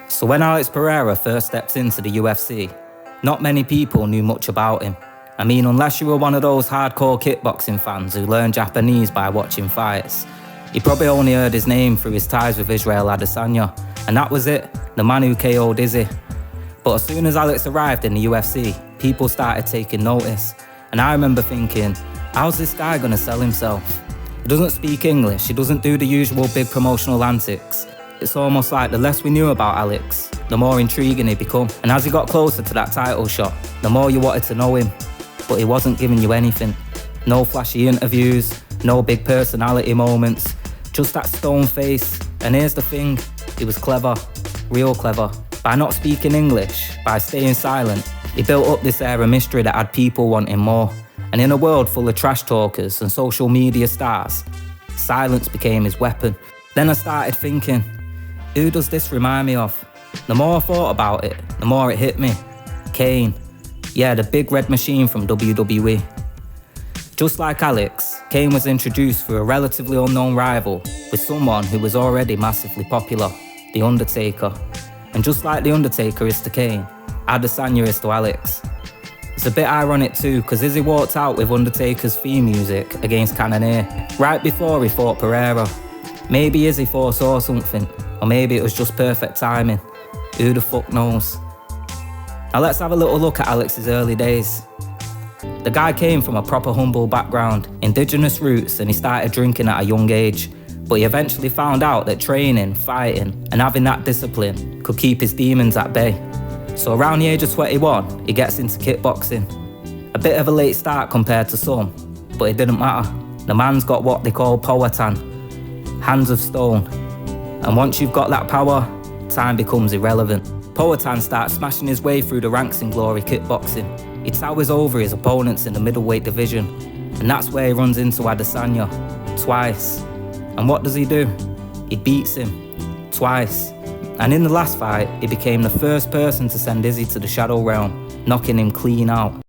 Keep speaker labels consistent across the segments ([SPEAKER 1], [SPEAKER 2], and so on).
[SPEAKER 1] So when Alex Pereira first stepped into the UFC, not many people knew much about him. I mean, unless you were one of those hardcore kickboxing fans who learned Japanese by watching fights, you probably only heard his name through his ties with Israel Adesanya, and that was it, the man who KO'd Izzy. But as soon as Alex arrived in the UFC, people started taking notice, and I remember thinking, how's this guy gonna sell himself? He doesn't speak English, he doesn't do the usual big promotional antics. It's almost like the less we knew about Alex, the more intriguing he'd become. And as he got closer to that title shot, the more you wanted to know him. But he wasn't giving you anything. No flashy interviews, no big personality moments, just that stone face. And here's the thing, he was clever, real clever. By not speaking English, by staying silent, he built up this air of mystery that had people wanting more. And in a world full of trash talkers and social media stars, silence became his weapon. Then I started thinking, who does this remind me of? The more I thought about it, the more it hit me. Kane. Yeah, the big red machine from WWE. Just like Alex, Kane was introduced through a relatively unknown rival with someone who was already massively popular, The Undertaker. And just like The Undertaker is to Kane, Adesanya is to Alex. It's a bit ironic too, because Izzy walked out with Undertaker's theme music against Cannonier, right before he fought Pereira. Maybe Izzy foresaw something, or maybe it was just perfect timing. Who the fuck knows? Now let's have a little look at Alex's early days. The guy came from a proper humble background, indigenous roots, and he started drinking at a young age. But he eventually found out that training, fighting, and having that discipline could keep his demons at bay. So around the age of 21, he gets into kickboxing. A bit of a late start compared to some, but it didn't matter. The man's got what they call power tan, hands of stone. And once you've got that power, time becomes irrelevant. Poatan starts smashing his way through the ranks in Glory Kickboxing. He towers over his opponents in the middleweight division, and that's where he runs into Adesanya, twice. And what does he do? He beats him, twice. And in the last fight, he became the first person to send Izzy to the Shadow Realm, knocking him clean out.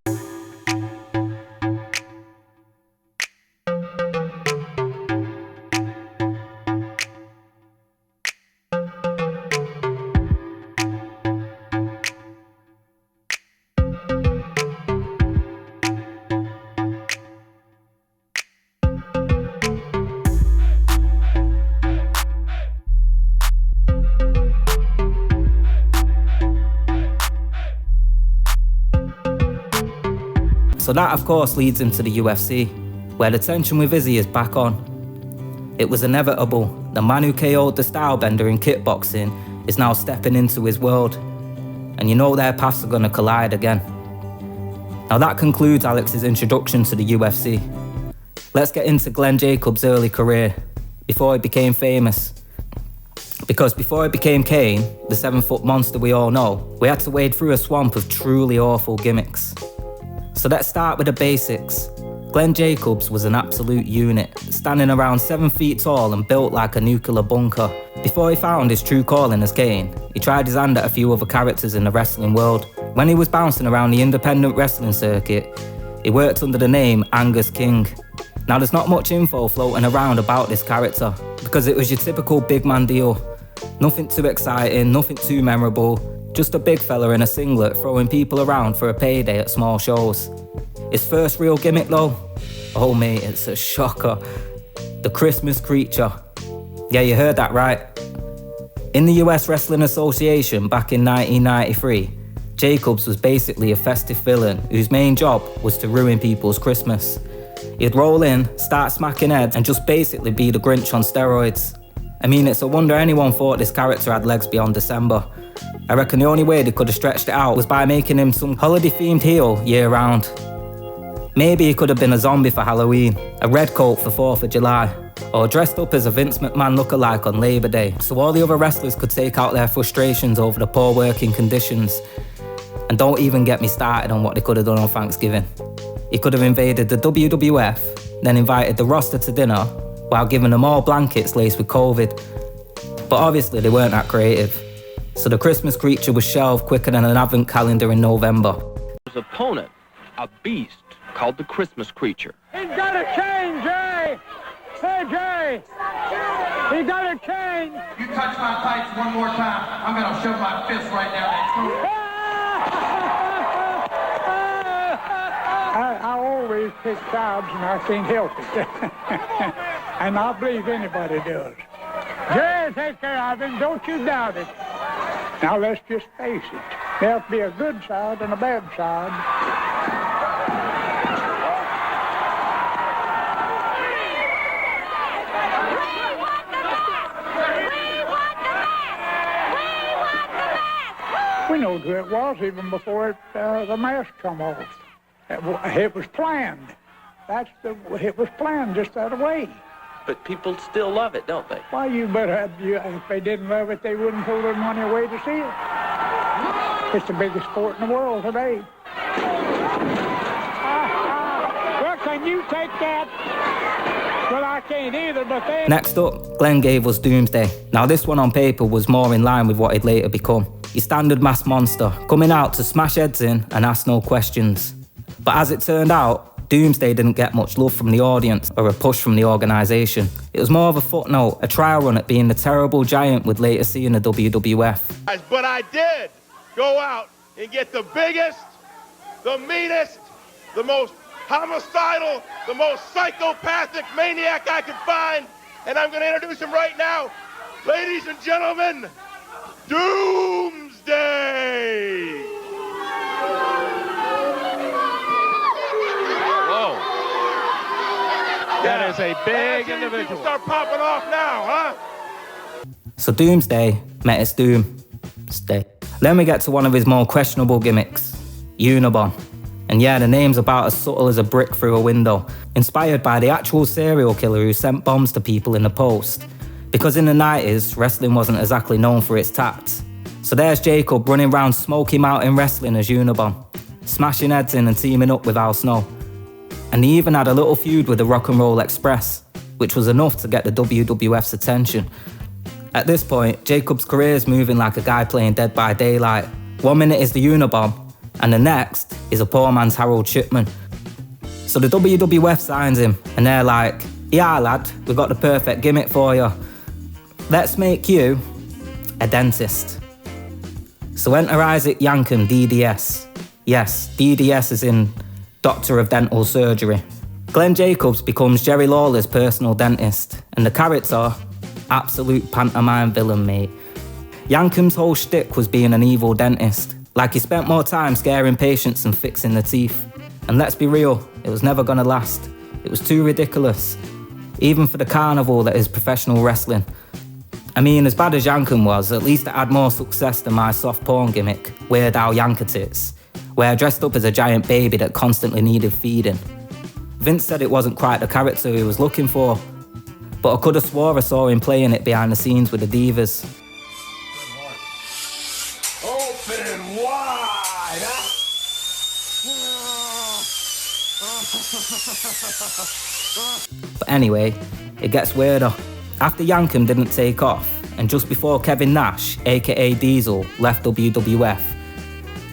[SPEAKER 1] So that of course leads him to the UFC, where the tension with Izzy is back on. It was inevitable. The man who KO'd the stylebender in kickboxing is now stepping into his world. And you know their paths are going to collide again. Now that concludes Alex's introduction to the UFC. Let's get into Glenn Jacobs' early career, before he became famous. Because before he became Kane, the 7-foot monster we all know, we had to wade through a swamp of truly awful gimmicks. So let's start with the basics. Glenn Jacobs was an absolute unit, standing around 7 feet tall and built like a nuclear bunker. Before he found his true calling as Kane, he tried his hand at a few other characters in the wrestling world. When he was bouncing around the independent wrestling circuit, he worked under the name Angus King. Now there's not much info floating around about this character, because it was your typical big man deal. Nothing too exciting, nothing too memorable. Just a big fella in a singlet throwing people around for a payday at small shows. His first real gimmick though? Oh mate, it's a shocker. The Christmas creature. Yeah, you heard that right. In the US Wrestling Association back in 1993, Jacobs was basically a festive villain whose main job was to ruin people's Christmas. He'd roll in, start smacking heads, and just basically be the Grinch on steroids. I mean, it's a wonder anyone thought this character had legs beyond December. I reckon the only way they could have stretched it out was by making him some holiday-themed heel year-round. Maybe he could have been a zombie for Halloween, a red coat for 4th of July, or dressed up as a Vince McMahon lookalike on Labor Day, so all the other wrestlers could take out their frustrations over the poor working conditions. And don't even get me started on what they could have done on Thanksgiving. He could have invaded the WWF, then invited the roster to dinner, while giving them all blankets laced with COVID. But obviously they weren't that creative. So the Christmas creature was shelved quicker than an advent calendar in November.
[SPEAKER 2] His opponent, a beast called the Christmas creature.
[SPEAKER 3] He's got a chain, Jay! Hey, Jay! He got a chain! touch my tights one more time, I'm going to shove my fist right down that throat.
[SPEAKER 4] I always pick sides and I can't help it. And I believe anybody does. Jerry, take care of him. Don't you doubt it. Now let's just face it. There'll be a good side and a bad side. We know who it was even before the mask come off. It was planned. It was planned just that way.
[SPEAKER 5] But people still love it, don't they?
[SPEAKER 4] Why, you better, if they didn't love it, they wouldn't throw their money away to see it. It's the biggest sport in the world today. Well, can you take that? Well, I can't either, but then...
[SPEAKER 1] Next up, Glenn gave us Doomsday. Now this one on paper was more in line with what he'd later become. Your standard mass monster, coming out to smash heads in and ask no questions. But as it turned out, Doomsday didn't get much love from the audience or a push from the organisation. It was more of a footnote, a trial run at being the terrible giant we'd later see in the WWF.
[SPEAKER 6] But I did go out and get the biggest, the meanest, the most homicidal, the most psychopathic maniac I could find, and I'm going to introduce him right now. Ladies and gentlemen, Doomsday!
[SPEAKER 2] That is a big individual.
[SPEAKER 6] People start popping off now, huh?
[SPEAKER 1] So Doomsday met its doomsday. Then we get to one of his more questionable gimmicks, Unabomb. And yeah, the name's about as subtle as a brick through a window, inspired by the actual serial killer who sent bombs to people in the post. Because in the 90s, wrestling wasn't exactly known for its tact. So there's Jacob running around Smoky Mountain Wrestling as Unabomb, smashing heads in and teaming up with Al Snow. And he even had a little feud with the Rock and Roll Express, which was enough to get the WWF's attention. At this point, Jacob's career is moving like a guy playing Dead by Daylight. 1 minute is the Unabomb, and the next is a poor man's Harold Shipman. So the WWF signs him, and they're like, yeah lad, we've got the perfect gimmick for you. Let's make you a dentist. So enter Isaac Yankem, DDS. Yes, DDS is in Doctor of Dental Surgery. Glenn Jacobs becomes Jerry Lawler's personal dentist, and the character, absolute pantomime villain, mate. Yankem's whole shtick was being an evil dentist, like he spent more time scaring patients than fixing the teeth. And let's be real, it was never gonna last. It was too ridiculous, even for the carnival that is professional wrestling. I mean, as bad as Yankem was, at least it had more success than my soft porn gimmick, Weird Al Yankatits, where I dressed up as a giant baby that constantly needed feeding. Vince said it wasn't quite the character he was looking for, but I could have swore I saw him playing it behind the scenes with the Divas.
[SPEAKER 6] Open wide!
[SPEAKER 1] But anyway, it gets weirder. After Yankem didn't take off, and just before Kevin Nash, aka Diesel, left WWF,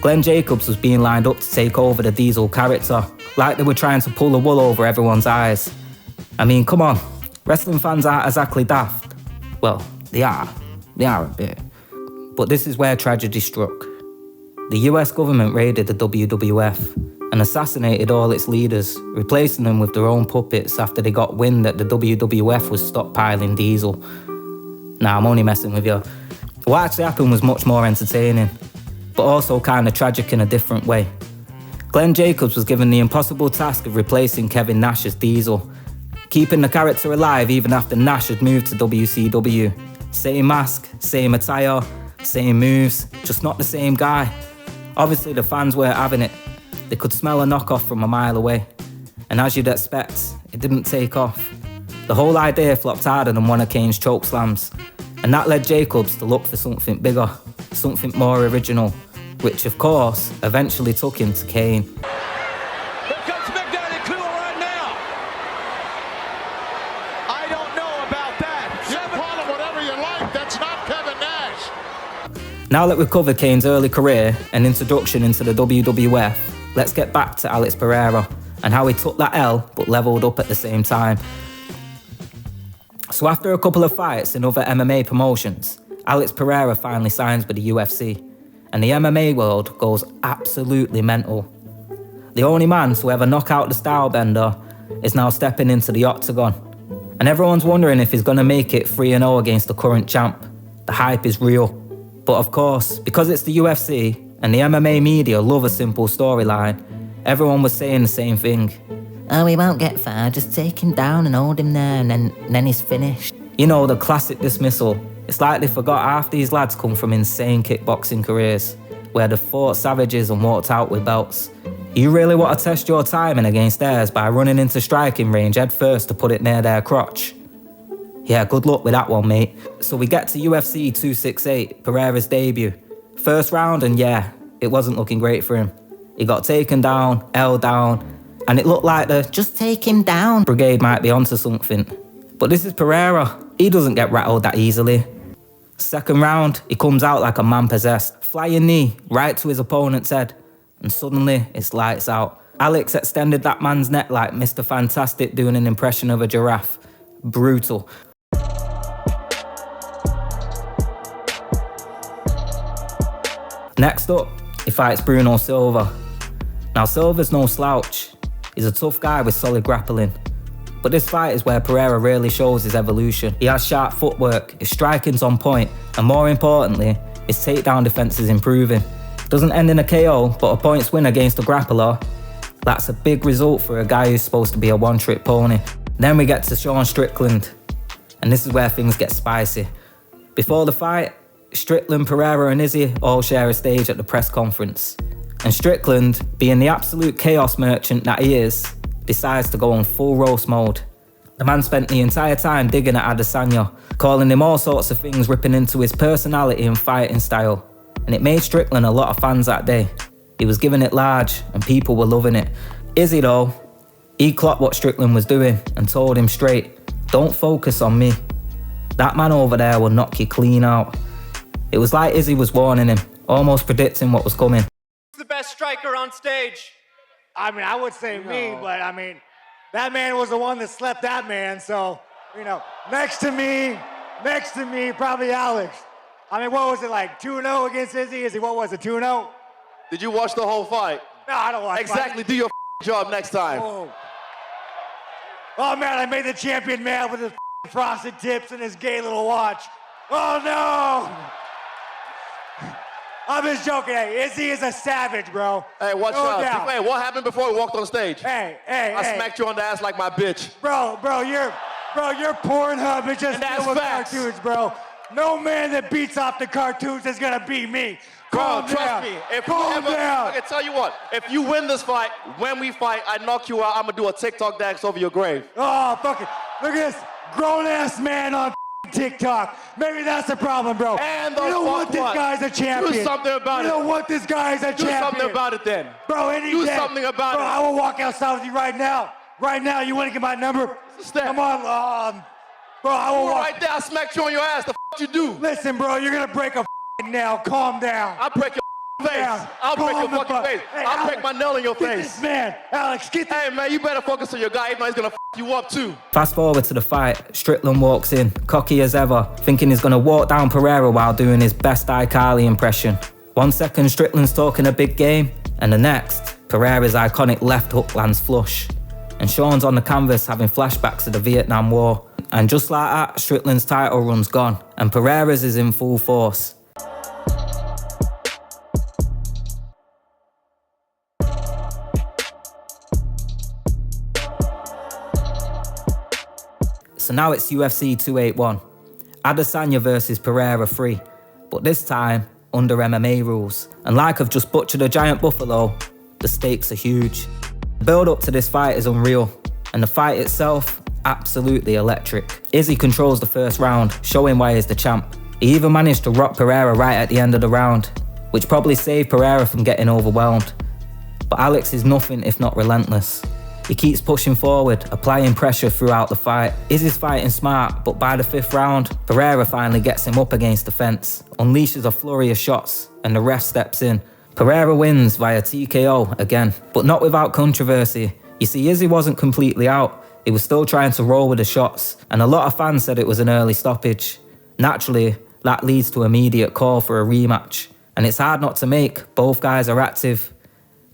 [SPEAKER 1] Glenn Jacobs was being lined up to take over the Diesel character, like they were trying to pull the wool over everyone's eyes. I mean, come on, wrestling fans aren't exactly daft. Well, they are a bit. But this is where tragedy struck. The US government raided the WWF and assassinated all its leaders, replacing them with their own puppets after they got wind that the WWF was stockpiling Diesel. Nah, I'm only messing with you. What actually happened was much more entertaining, but also kind of tragic in a different way. Glenn Jacobs was given the impossible task of replacing Kevin Nash as Diesel, keeping the character alive even after Nash had moved to WCW. Same mask, same attire, same moves, just not the same guy. Obviously the fans weren't having it. They could smell a knockoff from a mile away. And as you'd expect, it didn't take off. The whole idea flopped harder than one of Kane's chokeslams. And that led Jacobs to look for something bigger, something more original, which of course eventually took him to Kane.
[SPEAKER 7] Here comes Big Daddy Cool right now. I don't know about that.
[SPEAKER 8] You call him whatever you like, that's not Kevin Nash.
[SPEAKER 1] Now that we've covered Kane's early career and introduction into the WWF, let's get back to Alex Pereira and how he took that L but levelled up at the same time. So after a couple of fights in other MMA promotions, Alex Pereira finally signs with the UFC, and the MMA world goes absolutely mental. The only man to ever knock out the stylebender is now stepping into the octagon, and everyone's wondering if he's going to make it 3-0 against the current champ. The hype is real. But of course, because it's the UFC and the MMA media love a simple storyline, everyone was saying the same thing.
[SPEAKER 9] Oh, he won't get far, just take him down and hold him there and then he's finished.
[SPEAKER 1] You know, the classic dismissal. It's like they forgot half these lads come from insane kickboxing careers, where they fought savages and walked out with belts. You really want to test your timing against theirs by running into striking range head first to put it near their crotch? Yeah, good luck with that one, mate. So we get to UFC 268, Pereira's debut. First round, and yeah, it wasn't looking great for him. He got taken down, held down, and it looked like the
[SPEAKER 9] "just take him down"
[SPEAKER 1] brigade might be onto something. But this is Pereira. He doesn't get rattled that easily. Second round, he comes out like a man possessed. Flying knee right to his opponent's head. And suddenly, it's lights out. Alex extended that man's neck like Mr. Fantastic doing an impression of a giraffe. Brutal. Next up, he fights Bruno Silva. Now, Silva's no slouch. He's a tough guy with solid grappling. But this fight is where Pereira really shows his evolution. He has sharp footwork, his striking's on point, and more importantly, his takedown defense is improving. Doesn't end in a KO, but a points win against a grappler. That's a big result for a guy who's supposed to be a one-trick pony. Then we get to Sean Strickland, and this is where things get spicy. Before the fight, Strickland, Pereira and Izzy all share a stage at the press conference. And Strickland, being the absolute chaos merchant that he is, decides to go on full roast mode. The man spent the entire time digging at Adesanya, calling him all sorts of things, ripping into his personality and fighting style. And it made Strickland a lot of fans that day. He was giving it large, and people were loving it. Izzy though, he clocked what Strickland was doing and told him straight, "Don't focus on me. That man over there will knock you clean out." It was like Izzy was warning him, almost predicting what was coming.
[SPEAKER 10] Who's the best striker on stage?
[SPEAKER 11] I mean, I would say me, but I mean, that man was the one that slept that man, so, you know, next to me, probably Alex. I mean, what was it like, 2-0 against Izzy? What was it, 2-0?
[SPEAKER 12] Did you watch the whole fight?
[SPEAKER 11] No, I don't watch
[SPEAKER 12] Exactly, do your job next time.
[SPEAKER 11] Oh man, I made the champion mad with his frosted tips and his gay little watch. Oh no! I'm just joking. Hey, Izzy is a savage, bro.
[SPEAKER 12] Hey, watch out. Hey, what happened before we walked on stage?
[SPEAKER 11] Hey.
[SPEAKER 12] I smacked you on the ass like my bitch.
[SPEAKER 11] Bro, your Pornhub is just filled with cartoons, bro. No man that beats off the cartoons is gonna beat me.
[SPEAKER 12] Bro, trust me. I can tell you what, if you win this fight, when we fight, I knock you out, I'm gonna do a TikTok dance over your grave.
[SPEAKER 11] Oh, fuck it. Look at this grown-ass man on TikTok. Maybe that's the problem, bro.
[SPEAKER 12] And
[SPEAKER 11] you don't want this guy's a champion.
[SPEAKER 12] Do something about it.
[SPEAKER 11] You don't want this guy's a champion.
[SPEAKER 12] Do something about it then.
[SPEAKER 11] Bro, any
[SPEAKER 12] Do
[SPEAKER 11] day.
[SPEAKER 12] something about
[SPEAKER 11] bro,
[SPEAKER 12] it.
[SPEAKER 11] I will walk outside with you right now. Right now, you want to get my number? Come on, bro, I will walk.
[SPEAKER 12] Right there, I smacked you on your ass. The you do?
[SPEAKER 11] Listen, bro, you're gonna break a nail. Calm down.
[SPEAKER 12] I'll break your face. I'll break your fucking face.
[SPEAKER 11] Hey,
[SPEAKER 12] I'll break my nail in your
[SPEAKER 11] get
[SPEAKER 12] face.
[SPEAKER 11] This man, Alex, get this.
[SPEAKER 12] Hey, man, you better focus on your guy. If not, he's gonna you up too.
[SPEAKER 1] Fast forward to the fight, Strickland walks in, cocky as ever, thinking he's going to walk down Pereira while doing his best iCarly impression. 1 second, Strickland's talking a big game, and the next, Pereira's iconic left hook lands flush. And Sean's on the canvas having flashbacks of the Vietnam War. And just like that, Strickland's title run's gone, and Pereira's is in full force. So now it's UFC 281. Adesanya versus Pereira 3, but this time under MMA rules. And like I've just butchered a giant buffalo, the stakes are huge. The build up to this fight is unreal, and the fight itself, absolutely electric. Izzy controls the first round, showing why he's the champ. He even managed to rock Pereira right at the end of the round, which probably saved Pereira from getting overwhelmed. But Alex is nothing if not relentless. He keeps pushing forward, applying pressure throughout the fight. Izzy's fighting smart, but by the 5th round, Pereira finally gets him up against the fence, unleashes a flurry of shots, and the ref steps in. Pereira wins via TKO again, but not without controversy. You see, Izzy wasn't completely out. he was still trying to roll with the shots, and a lot of fans said it was an early stoppage. Naturally, that leads to immediate call for a rematch, and it's hard not to make. Both guys are active,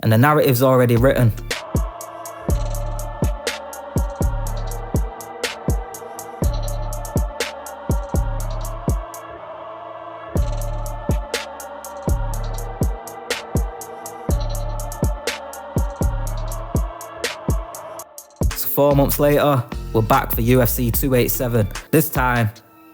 [SPEAKER 1] and the narrative's already written. So 4 months later, we're back for UFC 287. This time,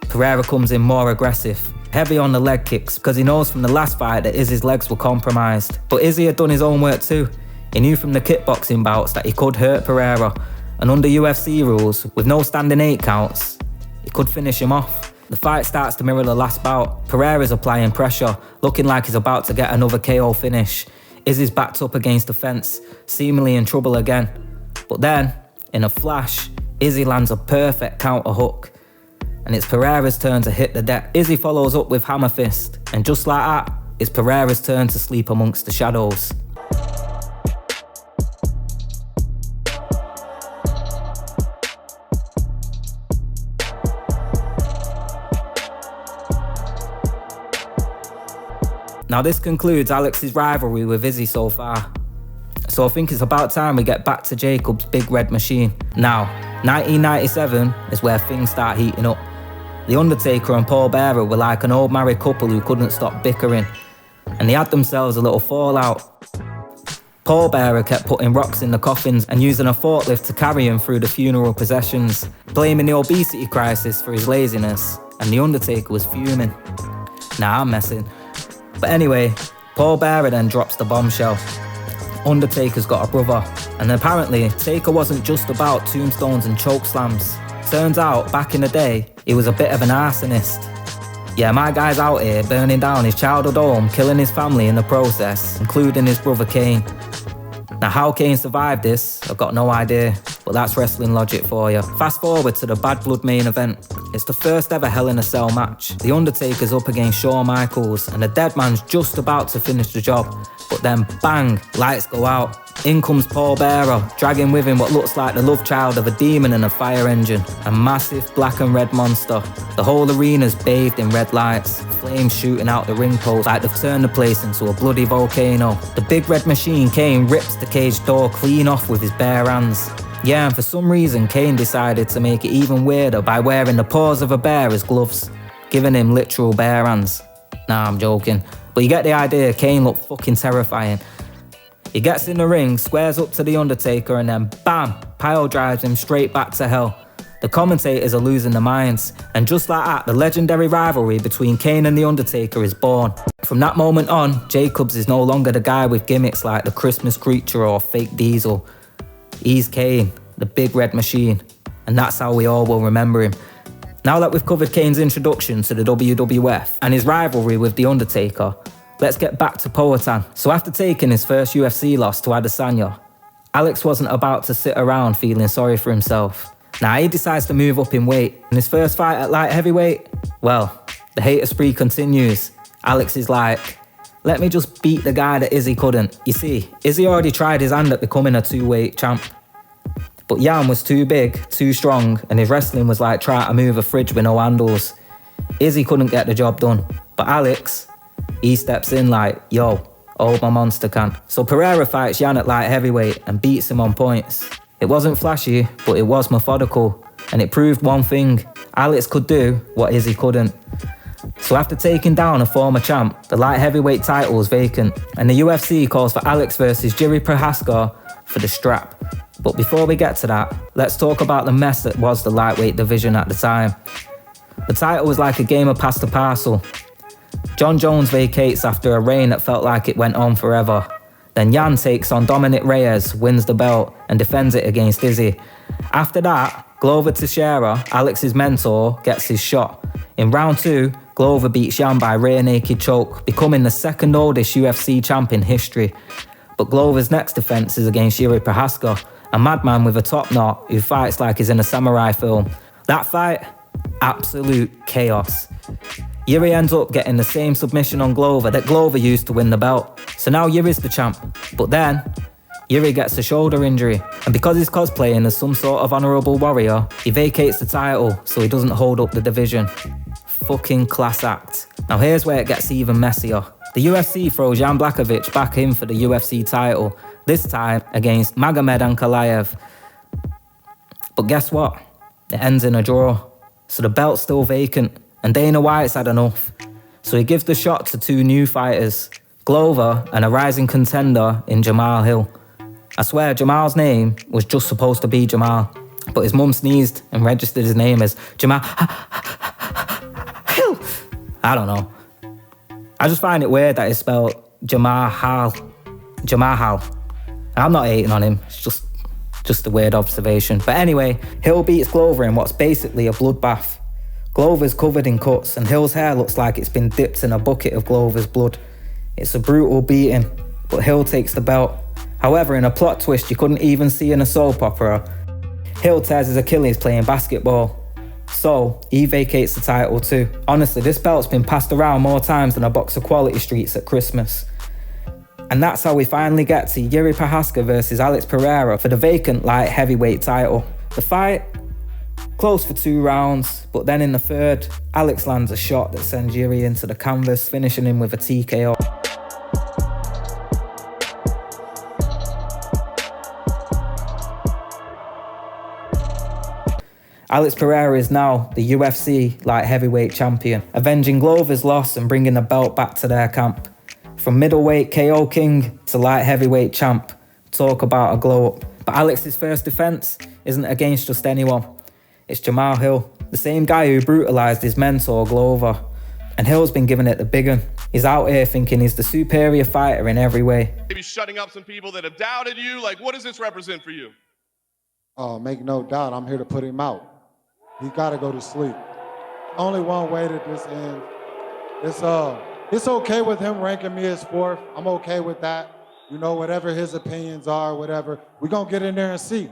[SPEAKER 1] Pereira comes in more aggressive, heavy on the leg kicks, because he knows from the last fight that Izzy's legs were compromised. But Izzy had done his own work too. He knew from the kickboxing bouts that he could hurt Pereira, and under UFC rules, with no standing 8 counts, he could finish him off. The fight starts to mirror the last bout. Pereira's applying pressure, looking like he's about to get another KO finish. Izzy's backed up against the fence, seemingly in trouble again. But then, in a flash, Izzy lands a perfect counter hook, and it's Pereira's turn to hit the deck. Izzy follows up with hammer fist, and just like that, it's Pereira's turn to sleep amongst the shadows. Now this concludes Alex's rivalry with Izzy so far. So I think it's about time we get back to Jacob's big red machine. Now, 1997 is where things start heating up. The Undertaker and Paul Bearer were like an old married couple who couldn't stop bickering, and they had themselves a little fallout. Paul Bearer kept putting rocks in the coffins and using a forklift to carry him through the funeral processions, blaming the obesity crisis for his laziness, and the Undertaker was fuming. Nah, I'm messing. But anyway, Paul Bearer then drops the bombshell. Undertaker's got a brother, and apparently Taker wasn't just about tombstones and chokeslams. Turns out, back in the day, he was a bit of an arsonist. Yeah, my guy's out here burning down his childhood home, killing his family in the process, including his brother Kane. Now how Kane survived this, I've got no idea, but that's wrestling logic for you. Fast forward to the Bad Blood main event. It's the first ever Hell in a Cell match. The Undertaker's up against Shawn Michaels, and the dead man's just about to finish the job. But then bang, lights go out. In comes Paul Bearer, dragging with him what looks like the love child of a demon and a fire engine. A massive black and red monster. The whole arena's bathed in red lights, flames shooting out the ring post like they've turned the place into a bloody volcano. The big red machine, Kane, rips the cage door clean off with his bare hands. Yeah, and for some reason Kane decided to make it even weirder by wearing the paws of a bear as gloves, giving him literal bare hands. Nah, I'm joking. But you get the idea, Kane looked fucking terrifying. He gets in the ring, squares up to the Undertaker, and then bam, pile drives him straight back to hell. The commentators are losing their minds, and just like that, the legendary rivalry between Kane and the Undertaker is born. From that moment on, Jacobs is no longer the guy with gimmicks like the Christmas Creature or Fake Diesel. He's Kane, the big red machine, and that's how we all will remember him. Now that we've covered Kane's introduction to the WWF and his rivalry with The Undertaker, let's get back to Powhatan. So after taking his first UFC loss to Adesanya, Alex wasn't about to sit around feeling sorry for himself. Now he decides to move up in weight. In his first fight at light heavyweight, well, the hater spree continues. Alex is like, let me just beat the guy that Izzy couldn't. You see, Izzy already tried his hand at becoming a 2-weight champ. But Jan was too big, too strong, and his wrestling was like trying to move a fridge with no handles. Izzy couldn't get the job done. But Alex, he steps in like, yo, hold my monster can. So Pereira fights Jan at light heavyweight and beats him on points. It wasn't flashy, but it was methodical. And it proved one thing, Alex could do what Izzy couldn't. So after taking down a former champ, the light heavyweight title was vacant, and the UFC calls for Alex versus Jiri Prochazka for the strap. But before we get to that, let's talk about the mess that was the lightweight division at the time. The title was like a game of pass the parcel. John Jones vacates after a reign that felt like it went on forever. Then Jan takes on Dominic Reyes, wins the belt, and defends it against Izzy. After that, Glover Teixeira, Alex's mentor, gets his shot. In round 2, Glover beats Jan by rear naked choke, becoming the second oldest UFC champ in history. But Glover's next defense is against Jiri Prochazka, a madman with a top knot who fights like he's in a samurai film. That fight, absolute chaos. Jiri ends up getting the same submission on Glover that Glover used to win the belt. So now Jiri's the champ. But then, Yuri gets a shoulder injury, and because he's cosplaying as some sort of honourable warrior, he vacates the title so he doesn't hold up the division. Fucking class act. Now here's where it gets even messier. The UFC throws Jan Blachowicz back in for the UFC title, this time against Magomed Ankalaev. But guess what? It ends in a draw. So the belt's still vacant, and Dana White's had enough. So he gives the shot to two new fighters, Glover and a rising contender in Jamal Hill. I swear Jamal's name was just supposed to be Jamal, but his mum sneezed and registered his name as Jamal Hill. I don't know. I just find it weird that it's spelled Jamal. I'm not hating on him, it's just a weird observation. But anyway, Hill beats Glover in what's basically a bloodbath. Glover's covered in cuts and Hill's hair looks like it's been dipped in a bucket of Glover's blood. It's a brutal beating, but Hill takes the belt. However, in a plot twist you couldn't even see in a soap opera, Hill tears his Achilles playing basketball. So, he vacates the title too. Honestly, this belt's been passed around more times than a box of Quality Streets at Christmas. And that's how we finally get to Yuri Prochazka versus Alex Pereira for the vacant light heavyweight title. The fight, close for 2 rounds, but then in the third, Alex lands a shot that sends Yuri into the canvas, finishing him with a TKO. Alex Pereira is now the UFC light heavyweight champion, avenging Glover's loss and bringing the belt back to their camp. From middleweight KO king to light heavyweight champ, talk about a glow up. But Alex's first defense isn't against just anyone. It's Jamal Hill, the same guy who brutalized his mentor Glover. And Hill's been giving it the big one. He's out here thinking he's the superior fighter in every way.
[SPEAKER 6] Maybe shutting up some people that have doubted you. Like, what does this represent for you?
[SPEAKER 13] Oh, make no doubt, I'm here to put him out. He gotta go to sleep. Only one way that this ends. It's okay with him ranking me as 4th. I'm okay with that. You know, whatever his opinions are, whatever. We're gonna get in there and see.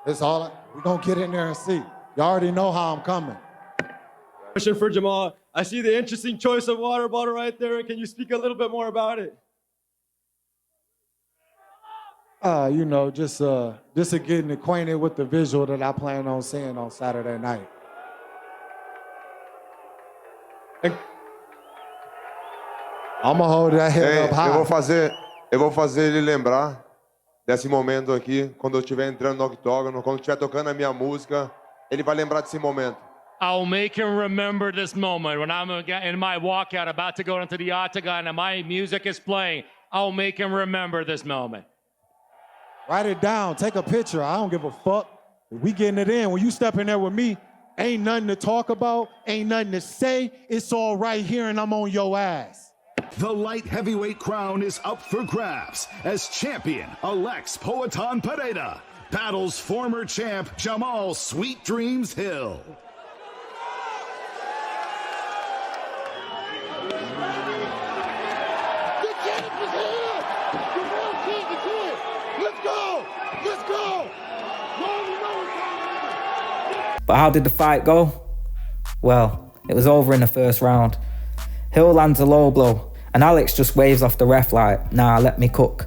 [SPEAKER 13] We're gonna get in there and see. You already know how I'm coming.
[SPEAKER 14] Question for Jamal. I see the interesting choice of water bottle right there. Can you speak a little bit more about it?
[SPEAKER 13] You know, just getting acquainted with the visual that I plan on seeing on Saturday night. I'm gonna hold that head up high.
[SPEAKER 15] Eu vou fazer ele lembrar desse momento aqui, quando eu estiver entrando no octógono, quando estiver tocando a minha música, ele vai lembrar desse momento.
[SPEAKER 16] I'll make him remember this moment when I'm in my walkout, about to go into the octagon, and my music is playing. I'll make him remember this moment.
[SPEAKER 13] Write it down. Take a picture. I don't give a fuck. We getting it in. When you step in there with me, ain't nothing to talk about, ain't nothing to say. It's all right here, and I'm on your ass.
[SPEAKER 17] The light heavyweight crown is up for grabs as champion Alex Poatan Pereira battles former champ Jamal Sweet Dreams Hill.
[SPEAKER 8] The champ is here! The real king is here! Let's go! Let's go!
[SPEAKER 1] But how did the fight go? Well, it was over in the first round. Hill lands a low blow, and Alex just waves off the ref like, nah, let me cook.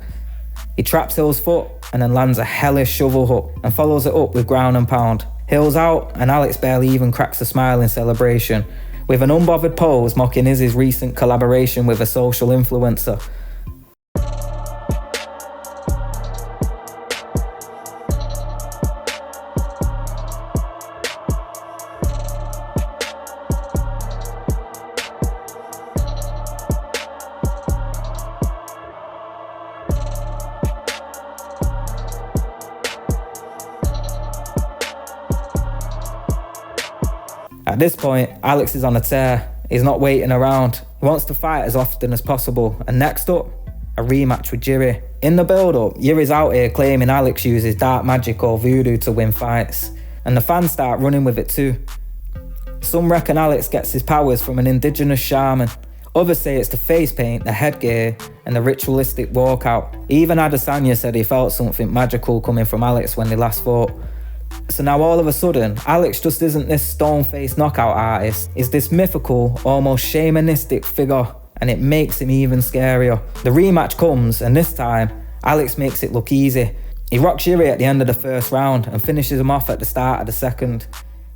[SPEAKER 1] He traps Hill's foot and then lands a hellish shovel hook and follows it up with ground and pound. Hill's out, and Alex barely even cracks a smile in celebration, with an unbothered pose mocking his recent collaboration with a social influencer. At this point, Alex is on a tear. He's not waiting around. He wants to fight as often as possible. And next up, a rematch with Yuri. In the build-up, Yuri's out here claiming Alex uses dark magic or voodoo to win fights. And the fans start running with it too. Some reckon Alex gets his powers from an indigenous shaman. Others say it's the face paint, the headgear, and the ritualistic walkout. Even Adesanya said he felt something magical coming from Alex when they last fought. So now all of a sudden, Alex just isn't this stone-faced knockout artist. He's this mythical, almost shamanistic figure, and it makes him even scarier. The rematch comes, and this time, Alex makes it look easy. He rocks Yuri at the end of the first round and finishes him off at the start of the second.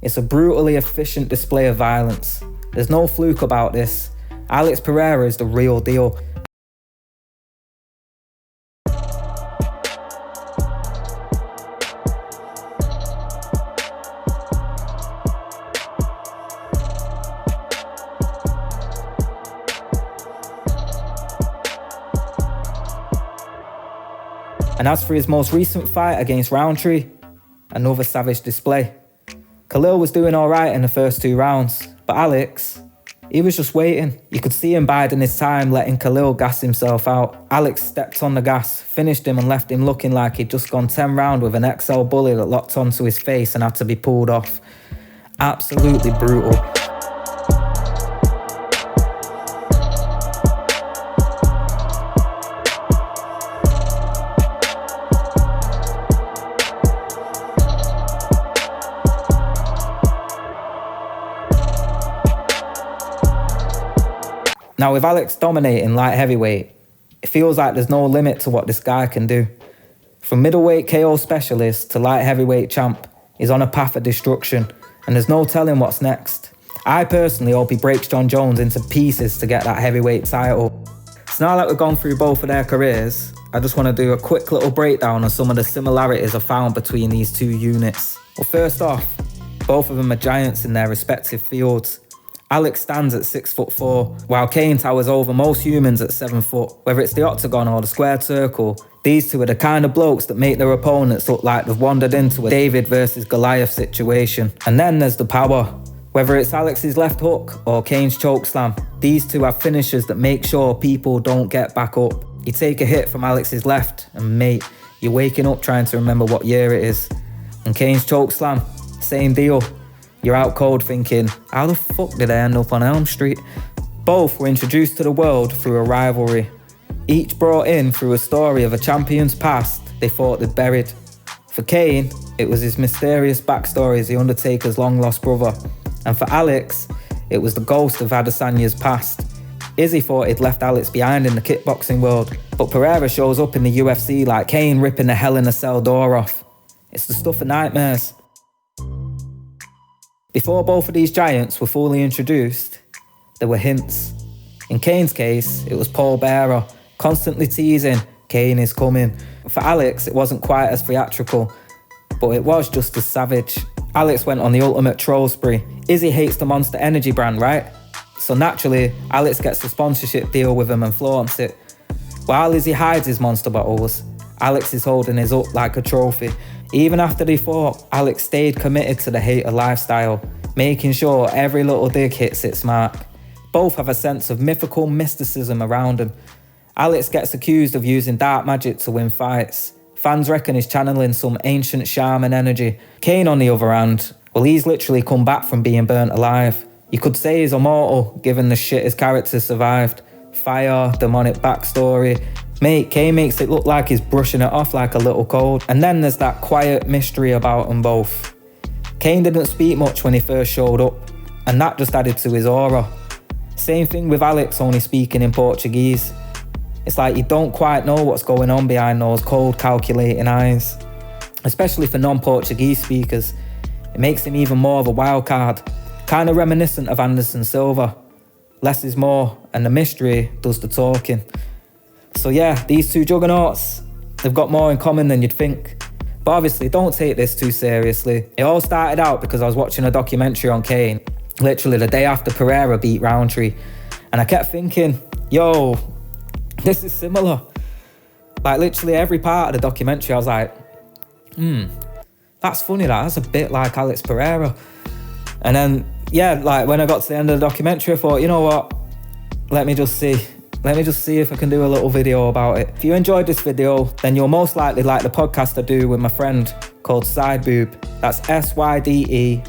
[SPEAKER 1] It's a brutally efficient display of violence. There's no fluke about this. Alex Pereira is the real deal. And as for his most recent fight against Roundtree, another savage display. Khalil was doing alright in the first 2 rounds, but Alex, he was just waiting. You could see him biding his time, letting Khalil gas himself out. Alex stepped on the gas, finished him and left him looking like he'd just gone 10 round with an XL bully that locked onto his face and had to be pulled off. Absolutely brutal. Now with Alex dominating light heavyweight, it feels like there's no limit to what this guy can do. From middleweight KO specialist to light heavyweight champ, he's on a path of destruction, and there's no telling what's next. I personally hope he breaks John Jones into pieces to get that heavyweight title. So now that we've gone through both of their careers, I just want to do a quick little breakdown of some of the similarities I found between these two units. Well, first off, both of them are giants in their respective fields. Alex stands at 6'4", while Kane towers over most humans at 7 foot. Whether it's the octagon or the squared circle, these two are the kind of blokes that make their opponents look like they've wandered into a David versus Goliath situation. And then there's the power. Whether it's Alex's left hook or Kane's chokeslam, these two have finishers that make sure people don't get back up. You take a hit from Alex's left, and mate, you're waking up trying to remember what year it is. And Kane's chokeslam, same deal. You're out cold thinking, how the fuck did I end up on Elm Street? Both were introduced to the world through a rivalry. Each brought in through a story of a champion's past they thought they'd buried. For Kane, it was his mysterious backstory as The Undertaker's long-lost brother. And for Alex, it was the ghost of Adesanya's past. Izzy thought he'd left Alex behind in the kickboxing world, but Pereira shows up in the UFC like Kane ripping the Hell in a Cell door off. It's the stuff of nightmares. Before both of these giants were fully introduced, there were hints. In Kane's case, it was Paul Bearer, constantly teasing, Kane is coming. For Alex, it wasn't quite as theatrical, but it was just as savage. Alex went on the ultimate troll spree. Izzy hates the Monster Energy brand, right? So naturally, Alex gets a sponsorship deal with him and flaunts it. While Izzy hides his monster bottles, Alex is holding his up like a trophy. Even after they fought, Alex stayed committed to the hater lifestyle, making sure every little dig hits its mark. Both have a sense of mythical mysticism around him. Alex gets accused of using dark magic to win fights. Fans reckon he's channeling some ancient shaman energy. Kane, on the other hand, well, he's literally come back from being burnt alive. You could say he's immortal, given the shit his character survived. Fire, demonic backstory. Mate, Kane makes it look like he's brushing it off like a little cold. And then there's that quiet mystery about them both. Kane didn't speak much when he first showed up, and that just added to his aura. Same thing with Alex only speaking in Portuguese. It's like you don't quite know what's going on behind those cold, calculating eyes. Especially for non-Portuguese speakers, it makes him even more of a wild card, kind of reminiscent of Anderson Silva. Less is more, and the mystery does the talking. So yeah, these two juggernauts, they've got more in common than you'd think. But obviously, don't take this too seriously. It all started out because I was watching a documentary on Kane, literally the day after Pereira beat Roundtree. And I kept thinking, yo, this is similar. Like literally every part of the documentary, I was like, that's funny, that's a bit like Alex Pereira. And then, yeah, like when I got to the end of the documentary, I thought, you know what, let me just see if I can do a little video about it. If you enjoyed this video, then you'll most likely like the podcast I do with my friend called Sideboob. That's SYDEBOOB.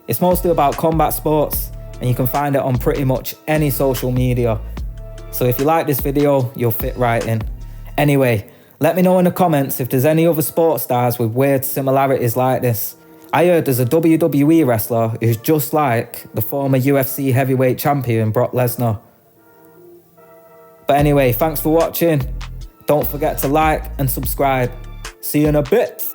[SPEAKER 1] It's mostly about combat sports, and you can find it on pretty much any social media. So if you like this video, you'll fit right in. Anyway, let me know in the comments if there's any other sports stars with weird similarities like this. I heard there's a WWE wrestler who's just like the former UFC heavyweight champion Brock Lesnar. But anyway, thanks for watching. Don't forget to like and subscribe. See you in a bit.